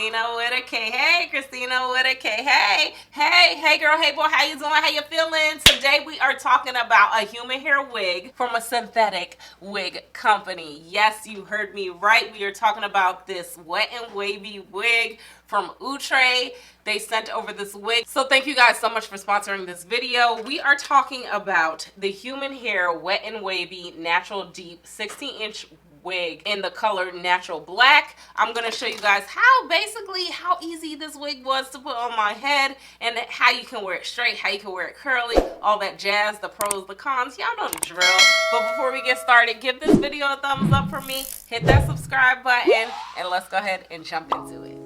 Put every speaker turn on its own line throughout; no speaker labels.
Christina with a K. Hey, Christina with a K. Hey, hey, hey girl, hey boy, how you doing? How you feeling? Today we are talking about a human hair wig from a synthetic wig company. Yes, you heard me right. We are talking about this wet and wavy wig from Outre. They sent over this wig. So thank you guys so much for sponsoring this video. We are talking about the human hair wet and wavy natural deep 16-inch wig in the color natural black. I'm gonna show you guys how easy this wig was to put on my head, and how you can wear it straight, how you can wear it curly, all that jazz, the pros, the cons. Y'all know the drill. But before we get started, give this video a thumbs up for me, hit that subscribe button, and let's go ahead and jump into it.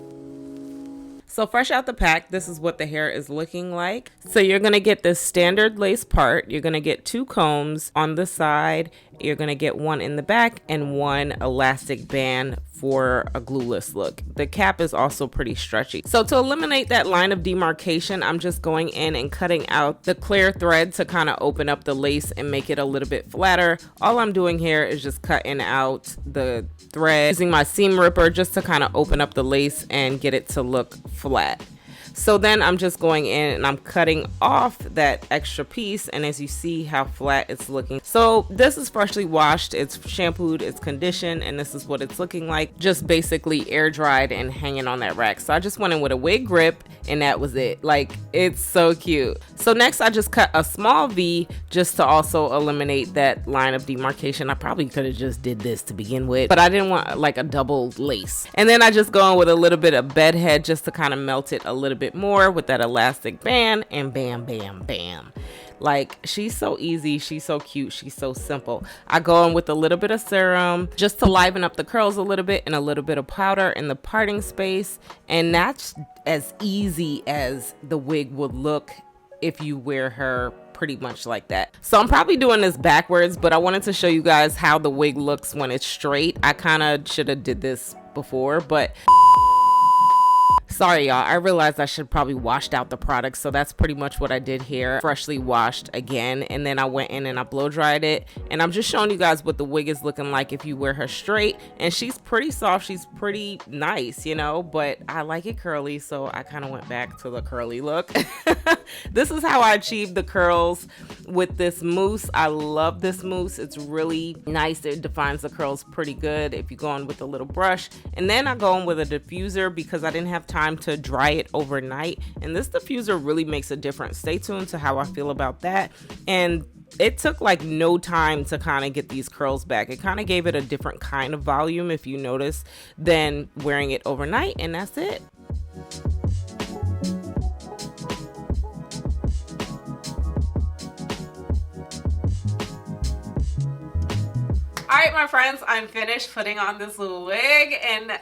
So fresh out the pack, this is what the hair is looking like. So you're going to get this standard lace part. You're going to get 2 combs on the side. You're going to get one in the back and one elastic band for a glueless look. The cap is also pretty stretchy. So to eliminate that line of demarcation, I'm just going in and cutting out the clear thread to kind of open up the lace and make it a little bit flatter. All I'm doing here is just cutting out the thread using my seam ripper just to kind of open up the lace and get it to look flat. So then I'm just going in and I'm cutting off that extra piece, and as you see how flat it's looking. So this is freshly washed, it's shampooed, it's conditioned, and this is what it's looking like, just basically air dried and hanging on that rack. So I just went in with a wig grip and that was it. Like, it's so cute. So next I just cut a small V just to also eliminate that line of demarcation. I probably could have just did this to begin with, but I didn't want like a double lace. And then I just go in with a little bit of bed head just to kind of melt it a little bit more with that elastic band, and bam, bam, bam. Like, she's so easy, she's so cute, she's so simple. I go in with a little bit of serum just to liven up the curls a little bit, and a little bit of powder in the parting space, and that's as easy as the wig would look if you wear her pretty much like that. So I'm probably doing this backwards, but I wanted to show you guys how the wig looks when it's straight. I kind of should have did this before, but sorry y'all, I realized I should probably washed out the product, so that's pretty much what I did here. Freshly washed again, and then I went in and I blow dried it, and I'm just showing you guys what the wig is looking like if you wear her straight. And she's pretty soft, she's pretty nice, you know, but I like it curly, so I kind of went back to the curly look. This is how I achieved the curls with this mousse. I love this mousse, it's really nice. It defines the curls pretty good if you go in with a little brush. And then I go in with a diffuser because I didn't have time to dry it overnight, and this diffuser really makes a difference. Stay tuned to how I feel about that. And it took like no time to kind of get these curls back. It kind of gave it a different kind of volume, if you notice, than wearing it overnight, and that's it. All right, my friends, I'm finished putting on this wig, and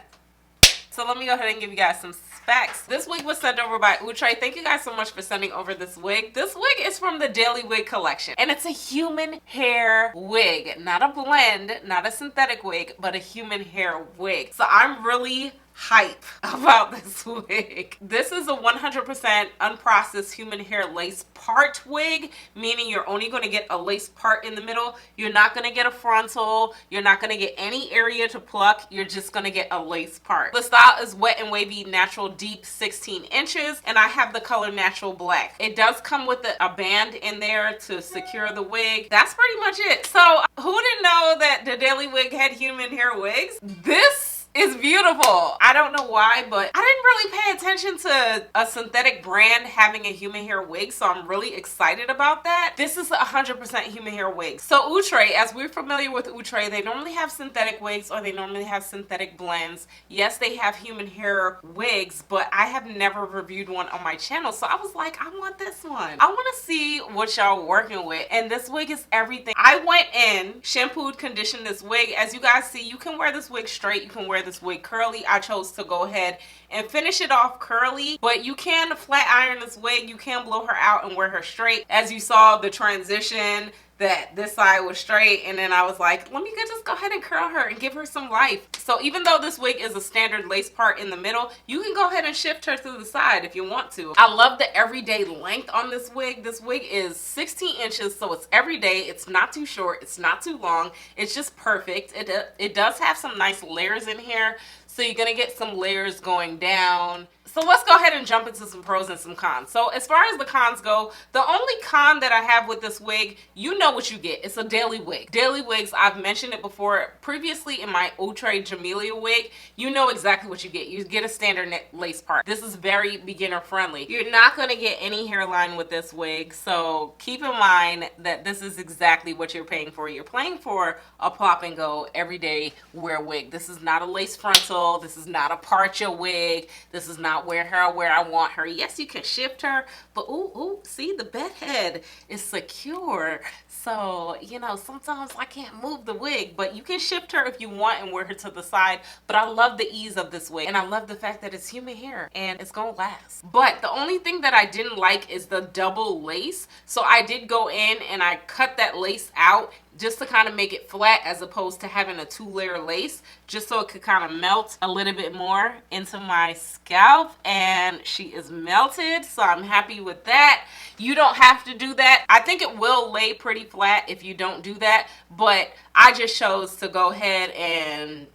so let me go ahead and give you guys some specs. This wig was sent over by Outre. Thank you guys so much for sending over this wig. This wig is from the Daily Wig collection, and it's a human hair wig, not a blend, not a synthetic wig, but a human hair wig. So I'm really hype about this wig. This is a 100% unprocessed human hair lace part wig, meaning you're only going to get a lace part in the middle. You're not going to get a frontal. You're not going to get any area to pluck. You're just going to get a lace part. The style is wet and wavy natural deep 16 inches, and I have the color natural black. It does come with a band in there to secure the wig. That's pretty much it. So who didn't know that the Daily Wig had human hair wigs? This is beautiful. I don't know why, but I didn't really pay attention to a synthetic brand having a human hair wig, so I'm really excited about that. This is a 100% human hair wig. So Outre, as we're familiar with Outre, they normally have synthetic wigs, or they normally have synthetic blends. Yes, they have human hair wigs, but I have never reviewed one on my channel, so I was like, I want this one. I want to see what y'all working with, and this wig is everything. I went in, shampooed, conditioned this wig. As you guys see, you can wear this wig straight, you can wear this wig curly. I chose to go ahead and finish it off curly, but you can flat iron this wig. You can blow her out and wear her straight. As you saw the transition, that this side was straight, and then I was like, let me just go ahead and curl her and give her some life. So even though this wig is a standard lace part in the middle, you can go ahead and shift her to the side if you want to. I love the everyday length on this wig. This wig is 16 inches, so it's everyday. It's not too short, it's not too long, it's just perfect. It does have some nice layers in here, So you're gonna get some layers going down. So let's go ahead and jump into some pros and some cons. So as far as the cons go, the only con that I have with this wig, you know what you get. It's a daily wig. Daily wigs, I've mentioned it before previously in my Outre Jamelia wig. You know exactly what you get. You get a standard lace part. This is very beginner friendly. You're not going to get any hairline with this wig. So keep in mind that this is exactly what you're paying for. You're paying for a pop and go everyday wear wig. This is not a lace frontal. This is not a parcha wig. This is not wear her where I want her. Yes, you can shift her, but ooh, see, the bed head is secure. So, you know, sometimes I can't move the wig, but you can shift her if you want and wear her to the side. But I love the ease of this wig, and I love the fact that it's human hair and it's gonna last. But the only thing that I didn't like is the double lace. So I did go in and I cut that lace out just to kind of make it flat, as opposed to having a 2-layer lace, just so it could kind of melt a little bit more into my scalp. And she is melted, so I'm happy with that. You don't have to do that. I think it will lay pretty flat if you don't do that, but I just chose to go ahead and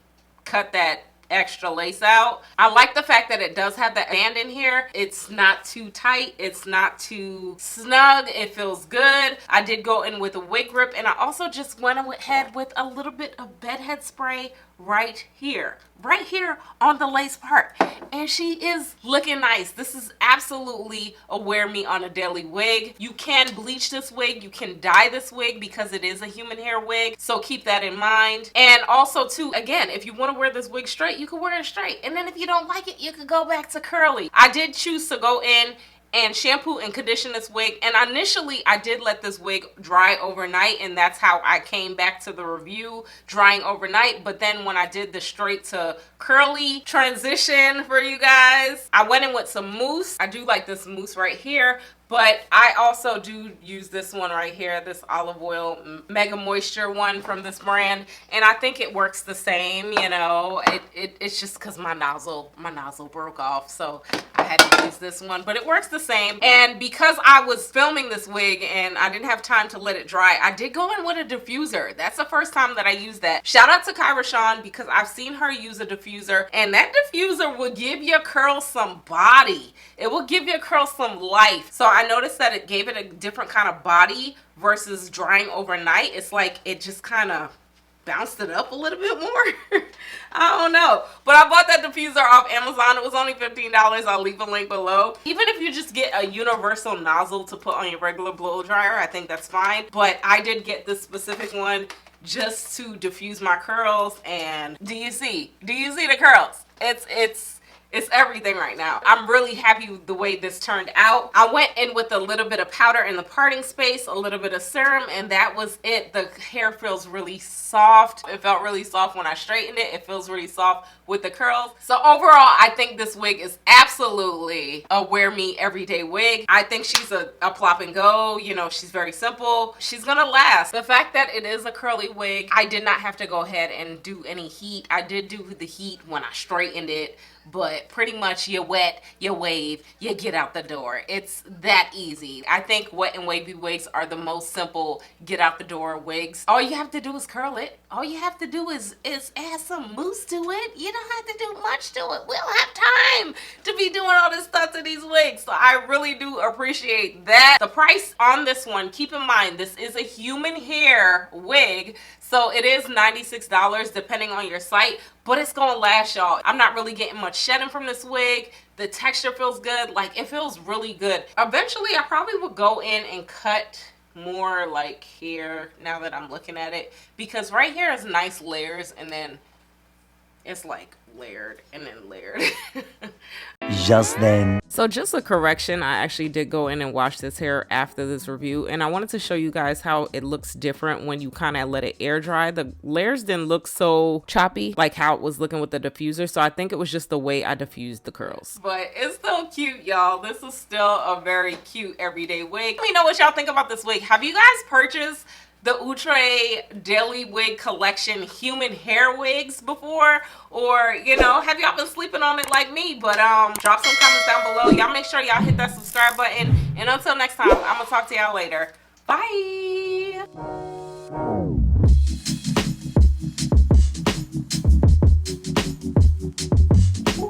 cut that extra lace out. I like the fact that it does have the band in here. It's not too tight, it's not too snug, it feels good. I did go in with a wig grip, and I also just went ahead with a little bit of bedhead spray right here on the lace part, and she is looking nice. This is absolutely a wear me on a daily wig. You can bleach this wig, you can dye this wig because it is a human hair wig, so keep that in mind. And also too, again, if you want to wear this wig straight, you can wear it straight, and then if you don't like it, you can go back to curly. I did choose to go in and shampoo and condition this wig, and initially I did let this wig dry overnight, and that's how I came back to the review, drying overnight. But then when I did the straight to curly transition for you guys, I went in with some mousse. I do like this mousse right here, but I also do use this one right here, this olive oil mega moisture one from this brand, and I think it works the same. You know, it's just because my nozzle broke off, so I had to use this one, but it works the same. And because I was filming this wig and I didn't have time to let it dry, I did go in with a diffuser. That's the first time that I used that. Shout out to RaShon, because I've seen her use a diffuser, and that diffuser will give your curls some body. It will give your curls some life. So I noticed that it gave it a different kind of body versus drying overnight. It's like it just kind of bounced it up a little bit more. I don't know, but I bought that diffuser off Amazon. It was only $15. I'll leave a link below. Even if you just get a universal nozzle to put on your regular blow dryer, I think that's fine, but I did get this specific one just to diffuse my curls. And do you see the curls? It's everything right now. I'm really happy with the way this turned out. I went in with a little bit of powder in the parting space, a little bit of serum, and that was it. The hair feels really soft. It felt really soft when I straightened it. It feels really soft with the curls. So overall, I think this wig is absolutely a wear me everyday wig. I think she's a plop and go. You know, she's very simple. She's gonna last. The fact that it is a curly wig, I did not have to go ahead and do any heat. I did do the heat when I straightened it, but pretty much you wet, you wave, you get out the door. It's that easy. I think wet and wavy wigs are the most simple get out the door wigs. All you have to do is curl it. All you have to do is add some mousse to it. You don't have to do much to it. We don't have time to be doing all this stuff to these wigs. So I really do appreciate that. The price on this one, keep in mind, this is a human hair wig, so it is $96 depending on your site, but it's gonna last, y'all. I'm not really getting much shedding from this wig. The texture feels good. Like, it feels really good. Eventually I probably will go in and cut more like here now that I'm looking at it, because right here is nice layers, and then it's like layered and then layered.
Just then.
So just a correction, I actually did go in and wash this hair after this review, and I wanted to show you guys how it looks different when you kind of let it air dry. The layers didn't look so choppy like how it was looking with the diffuser, so I think it was just the way I diffused the curls. But it's still cute, y'all. This is still a very cute everyday wig. Let me know what y'all think about this wig. Have you guys purchased the Outre Daily Wig Collection human hair wigs before? Or, you know, have y'all been sleeping on it like me? But drop some comments down below. Y'all make sure y'all hit that subscribe button. And until next time, I'm gonna talk to y'all later. Bye.